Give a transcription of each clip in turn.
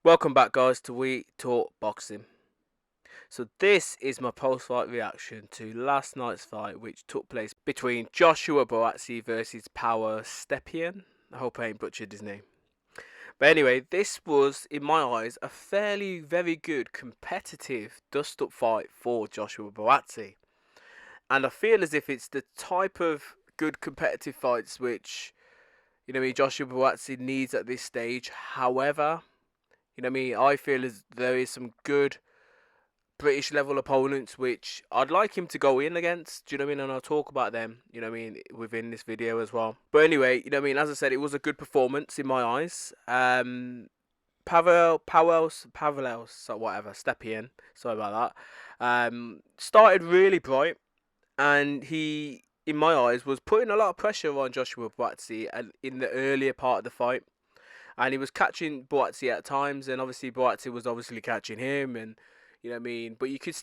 Welcome back, guys, to We Talk Boxing. So this is my post-fight reaction to last night's fight, which took place between Joshua Buatsi versus Pawel Stepien. I hope I ain't butchered his name. But anyway, this was, in my eyes, a fairly very good competitive dust-up fight for Joshua Buatsi. And I feel as if it's the type of good competitive fights which, Joshua Buatsi needs at this stage. However, I feel as there is some good British level opponents which I'd like him to go in against. Do you know what I mean? And I'll talk about them, within this video as well. But anyway, as I said, it was a good performance in my eyes. Pawel, so whatever, Stepien, sorry about that. Started really bright, and he, in my eyes, was putting a lot of pressure on Joshua Buatsi in the earlier part of the fight. And he was catching Buatsi at times, and obviously Buatsi was obviously catching him, and But you could,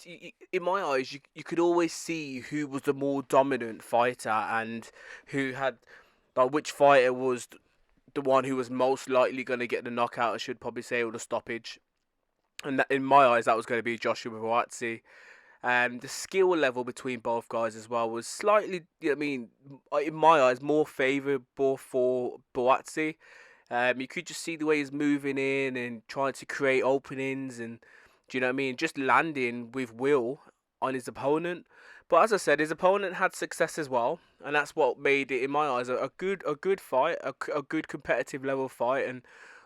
in my eyes, you could always see who was the more dominant fighter and who had, like, which fighter was the one who was most likely going to get the knockout, I should probably say, or the stoppage. And that, in my eyes, that was going to be Joshua Buatsi. The skill level between both guys as well was slightly, in my eyes, more favourable for Buatsi. You could just see the way he's moving in and trying to create openings, and do you know what I mean? Just landing with will on his opponent. But as I said, his opponent had success as well, and that's what made it, in my eyes, a good fight, a good competitive level fight, and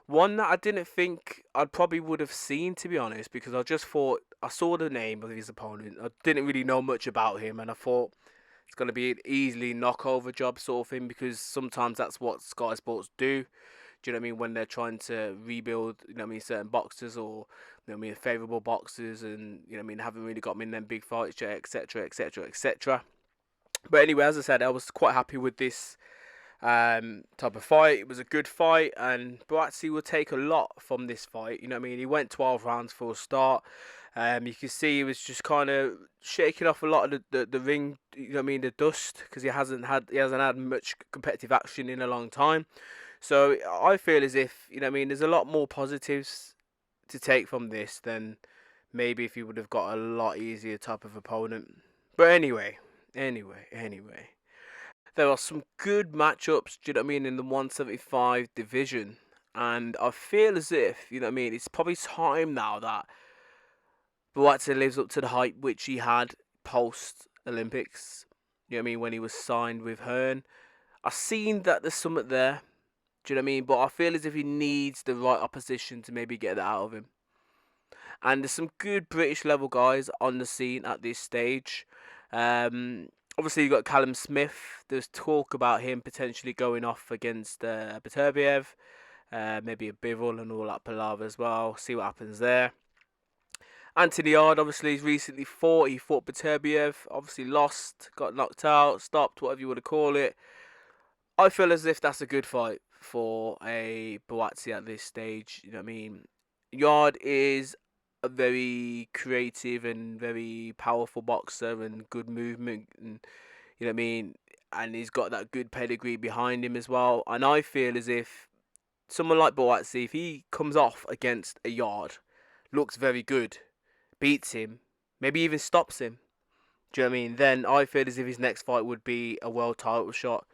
one that I didn't think I probably would have seen, to be honest, because I just thought I saw the name of his opponent. I didn't really know much about him, and I thought it's going to be an easily knockover job sort of thing, because sometimes that's what Sky Sports do. Do you know what I mean? When they're trying to rebuild, certain boxers, or favourable boxers, and haven't really got them in them big fights yet, etc., etc., etc. But anyway, as I said, I was quite happy with this type of fight. It was a good fight, and Buatsi will take a lot from this fight. He went 12 rounds for a start. You can see he was just kind of shaking off a lot of the ring. The dust, because he hasn't had much competitive action in a long time. So I feel as if there's a lot more positives to take from this than maybe if he would have got a lot easier type of opponent. But anyway, there are some good matchups, do you know what I mean, in the 175 division. And I feel as if, it's probably time now that Buatsi lives up to the hype which he had post Olympics. When he was signed with Hearn. I've seen that there's something there. Do you know what I mean? But I feel as if he needs the right opposition to maybe get that out of him. And there's some good British level guys on the scene at this stage. Obviously, you've got Callum Smith. There's talk about him potentially going off against Beterbiev. Maybe a Bivol and all that palaver as well. See what happens there. Anthony Yard, obviously, he's recently fought. He fought Beterbiev. Obviously lost, got knocked out, stopped, whatever you want to call it. I feel as if that's a good fight for a Buatsi at this stage. You know what I mean? Yard is a very creative and very powerful boxer and good movement, and you know what I mean? And he's got that good pedigree behind him as well. And I feel as if someone like Buatsi, if he comes off against a Yard, looks very good, beats him, maybe even stops him, do you know what I mean? Then I feel as if his next fight would be a world title shot.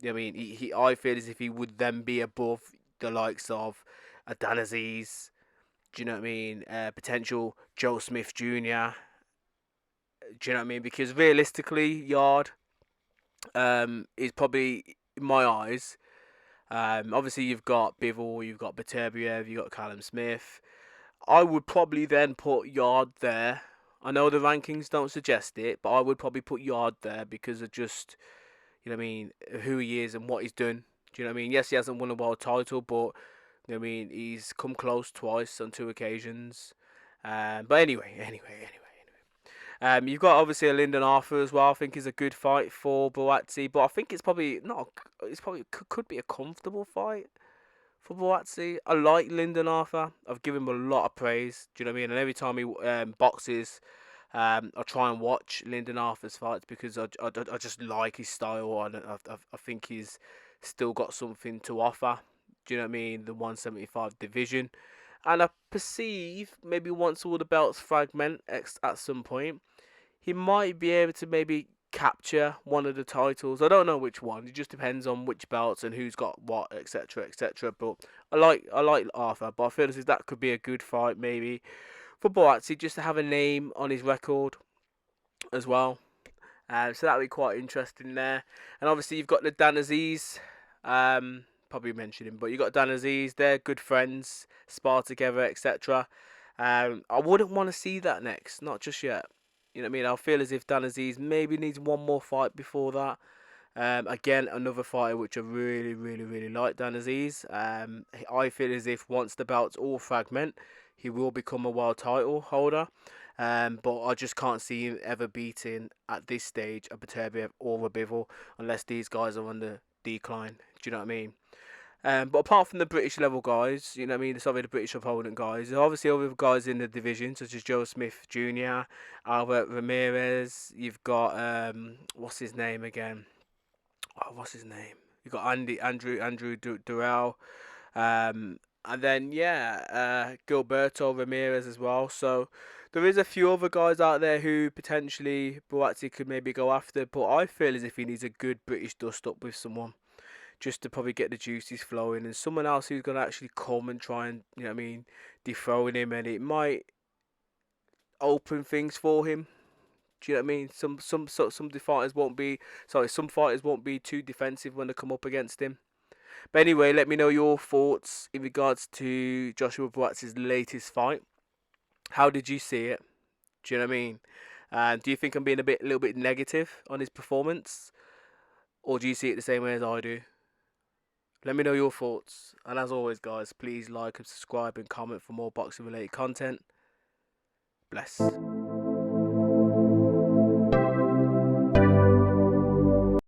I mean, I feel as if he would then be above the likes of Dan Aziz. Do you know what I mean? Potential Joe Smith Jr. Do you know what I mean? Because realistically, Yard is probably, in my eyes, obviously you've got Bivol, you've got Beterbiev, you've got Callum Smith. I would probably then put Yard there. I know the rankings don't suggest it, but I would probably put Yard there because of just, you know what I mean, who he is and what he's done. Do you know what I mean? Yes, he hasn't won a world title, but you know what I mean, he's come close twice on 2 occasions. But anyway. You've got obviously a Lyndon Arthur as well. I think is a good fight for Buatsi, but I think it's probably not. It's probably could be a comfortable fight for Buatsi. I like Lyndon Arthur. I've given him a lot of praise. Do you know what I mean? And every time he boxes, I try and watch Lyndon Arthur's fights because I just like his style, and I think he's still got something to offer. Do you know what I mean? The 175 division. And I perceive maybe once all the belts fragment at some point, he might be able to maybe capture one of the titles. I don't know which one. It just depends on which belts and who's got what, etc., etc. But I like Arthur, but I feel as if that could be a good fight maybe for Buatsi just to have a name on his record as well. So that would be quite interesting there. And obviously you've got the Dan Aziz. Probably mentioned him, but you got Dan Aziz. They're good friends, spar together, etc. I wouldn't want to see that next, not just yet. You know what I mean? I feel as if Dan Aziz maybe needs one more fight before that. Again, another fighter which I really, really, really like, Dan Aziz. I feel as if once the belts all fragment, he will become a world title holder. But I just can't see him ever beating at this stage a Beterbiev or a Bivol unless these guys are on the decline. Do you know what I mean? But apart from the British level guys, you know what I mean, sorry, the British opponent guys, there's obviously other guys in the division such as Joe Smith Jr., Albert Ramirez. You've got what's his name again? Oh, what's his name? You've got Andrew Durrell. And then Gilberto Ramirez as well. So there is a few other guys out there who potentially Buatsi could maybe go after, but I feel as if he needs a good British dust up with someone just to probably get the juices flowing, and someone else who's gonna actually come and try and, you know what I mean, dethrone him, and it might open things for him. Do you know what I mean? Some fighters won't be some fighters won't be too defensive when they come up against him. But anyway, let me know your thoughts in regards to Joshua Buatsi's latest fight. How did you see it? Do you know what I mean? Do you think I'm being a little bit negative on his performance, or do you see it the same way as I do? Let me know your thoughts. And as always, guys, please like and subscribe and comment for more boxing related content. Bless.